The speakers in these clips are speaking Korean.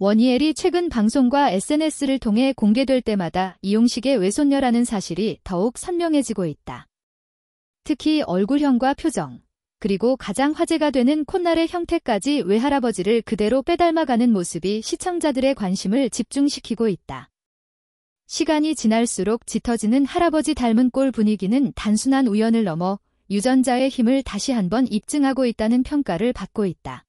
원희엘이 최근 방송과 SNS를 통해 공개될 때마다 이용식의 외손녀라는 사실이 더욱 선명해지고 있다. 특히 얼굴형과 표정, 그리고 가장 화제가 되는 콧날의 형태까지 외할아버지를 그대로 빼닮아가는 모습이 시청자들의 관심을 집중시키고 있다. 시간이 지날수록 짙어지는 할아버지 닮은 꼴 분위기는 단순한 우연을 넘어 유전자의 힘을 다시 한번 입증하고 있다는 평가를 받고 있다.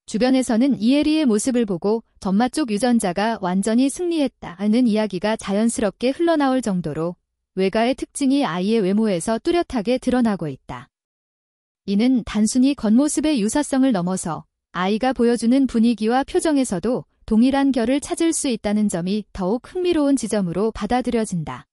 주변에서는 이혜리의 모습을 보고 전마 쪽 유전자가 완전히 승리했다는 이야기가 자연스럽게 흘러나올 정도로 외가의 특징이 아이의 외모에서 뚜렷하게 드러나고 있다. 이는 단순히 겉모습의 유사성을 넘어서 아이가 보여주는 분위기와 표정에서도 동일한 결을 찾을 수 있다는 점이 더욱 흥미로운 지점으로 받아들여진다.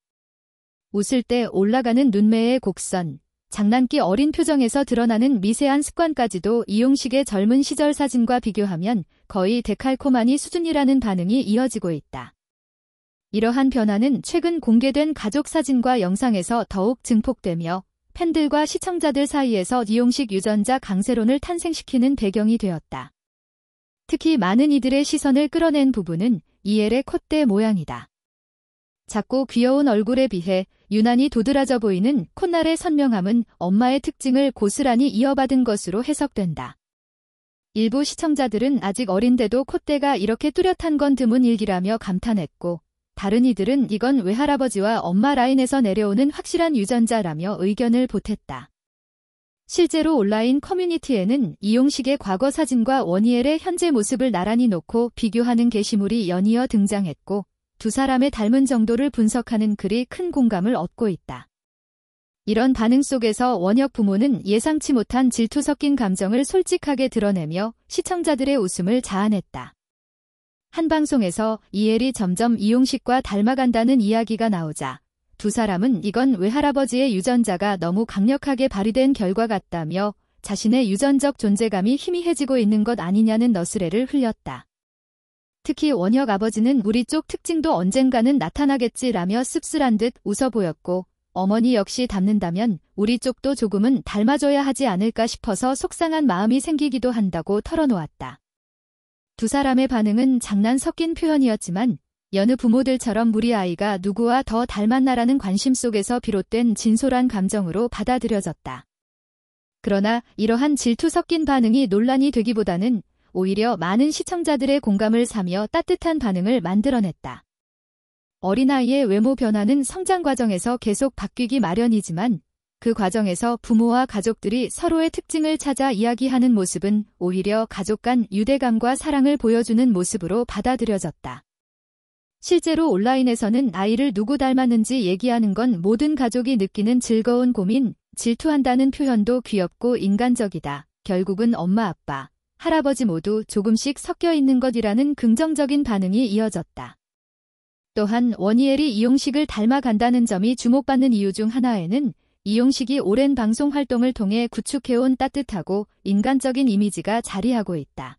웃을 때 올라가는 눈매의 곡선, 장난기 어린 표정에서 드러나는 미세한 습관까지도 이용식의 젊은 시절 사진과 비교하면 거의 데칼코마니 수준이라는 반응이 이어지고 있다. 이러한 변화는 최근 공개된 가족 사진과 영상에서 더욱 증폭되며 팬들과 시청자들 사이에서 이용식 유전자 강세론을 탄생시키는 배경이 되었다. 특히 많은 이들의 시선을 끌어낸 부분은 이엘의 콧대 모양이다. 작고 귀여운 얼굴에 비해 유난히 도드라져 보이는 콧날의 선명함은 엄마의 특징을 고스란히 이어받은 것으로 해석된다. 일부 시청자들은 아직 어린데도 콧대가 이렇게 뚜렷한 건 드문 일기라며 감탄했고, 다른 이들은 이건 외할아버지와 엄마 라인에서 내려오는 확실한 유전자라며 의견을 보탰다. 실제로 온라인 커뮤니티에는 이용식의 과거 사진과 원희엘의 현재 모습을 나란히 놓고 비교하는 게시물이 연이어 등장했고, 두 사람의 닮은 정도를 분석하는 글이 큰 공감을 얻고 있다. 이런 반응 속에서 원혁 부모는 예상치 못한 질투 섞인 감정을 솔직하게 드러내며 시청자들의 웃음을 자아냈다. 한 방송에서 이엘이 점점 이용식과 닮아간다는 이야기가 나오자 두 사람은 이건 외할아버지의 유전자가 너무 강력하게 발휘된 결과 같다며 자신의 유전적 존재감이 희미해지고 있는 것 아니냐는 너스레를 흘렸다. 특히 원혁 아버지는 우리 쪽 특징도 언젠가는 나타나겠지라며 씁쓸한 듯 웃어 보였고, 어머니 역시 닮는다면 우리 쪽도 조금은 닮아줘야 하지 않을까 싶어서 속상한 마음이 생기기도 한다고 털어놓았다. 두 사람의 반응은 장난 섞인 표현이었지만 여느 부모들처럼 우리 아이가 누구와 더 닮았나라는 관심 속에서 비롯된 진솔한 감정으로 받아들여졌다. 그러나 이러한 질투 섞인 반응이 논란이 되기보다는 오히려 많은 시청자들의 공감을 사며 따뜻한 반응을 만들어냈다. 어린아이의 외모 변화는 성장 과정에서 계속 바뀌기 마련이지만 그 과정에서 부모와 가족들이 서로의 특징을 찾아 이야기하는 모습은 오히려 가족 간 유대감과 사랑을 보여주는 모습으로 받아들여졌다. 실제로 온라인에서는 아이를 누구 닮았는지 얘기하는 건 모든 가족이 느끼는 즐거운 고민, 질투한다는 표현도 귀엽고 인간적이다. 결국은 엄마 아빠, 할아버지 모두 조금씩 섞여 있는 것이라는 긍정적인 반응이 이어졌다. 또한 원희엘이 이용식을 닮아간다는 점이 주목받는 이유 중 하나에는 이용식이 오랜 방송 활동을 통해 구축해온 따뜻하고 인간적인 이미지가 자리하고 있다.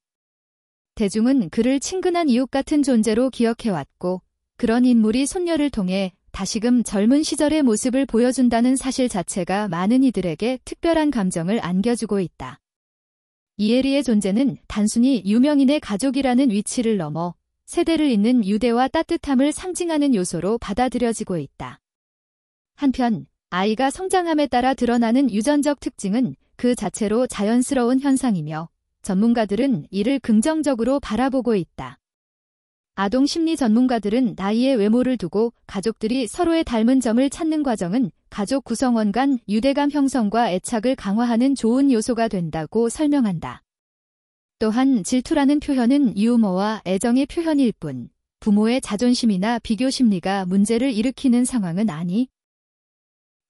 대중은 그를 친근한 이웃 같은 존재로 기억해왔고, 그런 인물이 손녀를 통해 다시금 젊은 시절의 모습을 보여준다는 사실 자체가 많은 이들에게 특별한 감정을 안겨주고 있다. 이혜리의 존재는 단순히 유명인의 가족이라는 위치를 넘어 세대를 잇는 유대와 따뜻함을 상징하는 요소로 받아들여지고 있다. 한편 아이가 성장함에 따라 드러나는 유전적 특징은 그 자체로 자연스러운 현상이며 전문가들은 이를 긍정적으로 바라보고 있다. 아동 심리 전문가들은 나이의 외모를 두고 가족들이 서로의 닮은 점을 찾는 과정은 가족 구성원 간 유대감 형성과 애착을 강화하는 좋은 요소가 된다고 설명한다. 또한 질투라는 표현은 유머와 애정의 표현일 뿐 부모의 자존심이나 비교 심리가 문제를 일으키는 상황은 아니다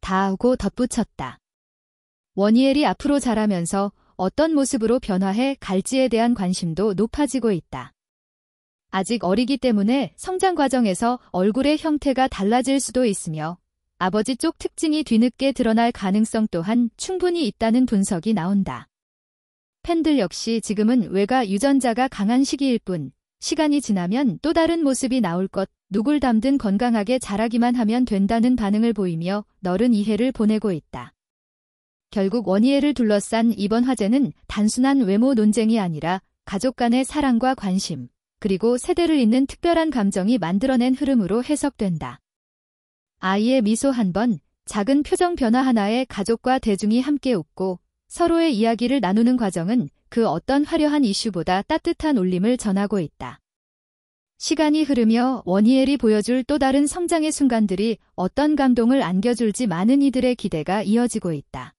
하고 덧붙였다. 원희엘이 앞으로 자라면서 어떤 모습으로 변화해 갈지에 대한 관심도 높아지고 있다. 아직 어리기 때문에 성장 과정에서 얼굴의 형태가 달라질 수도 있으며 아버지 쪽 특징이 뒤늦게 드러날 가능성 또한 충분히 있다는 분석이 나온다. 팬들 역시 지금은 외가 유전자가 강한 시기일 뿐 시간이 지나면 또 다른 모습이 나올 것, 누굴 닮든 건강하게 자라기만 하면 된다는 반응을 보이며 너른 이해를 보내고 있다. 결국 원희엘을 둘러싼 이번 화제는 단순한 외모 논쟁이 아니라 가족 간의 사랑과 관심, 그리고 세대를 잇는 특별한 감정이 만들어낸 흐름으로 해석된다. 아이의 미소 한 번, 작은 표정 변화 하나에 가족과 대중이 함께 웃고 서로의 이야기를 나누는 과정은 그 어떤 화려한 이슈보다 따뜻한 울림을 전하고 있다. 시간이 흐르며 워니엘이 보여줄 또 다른 성장의 순간들이 어떤 감동을 안겨줄지 많은 이들의 기대가 이어지고 있다.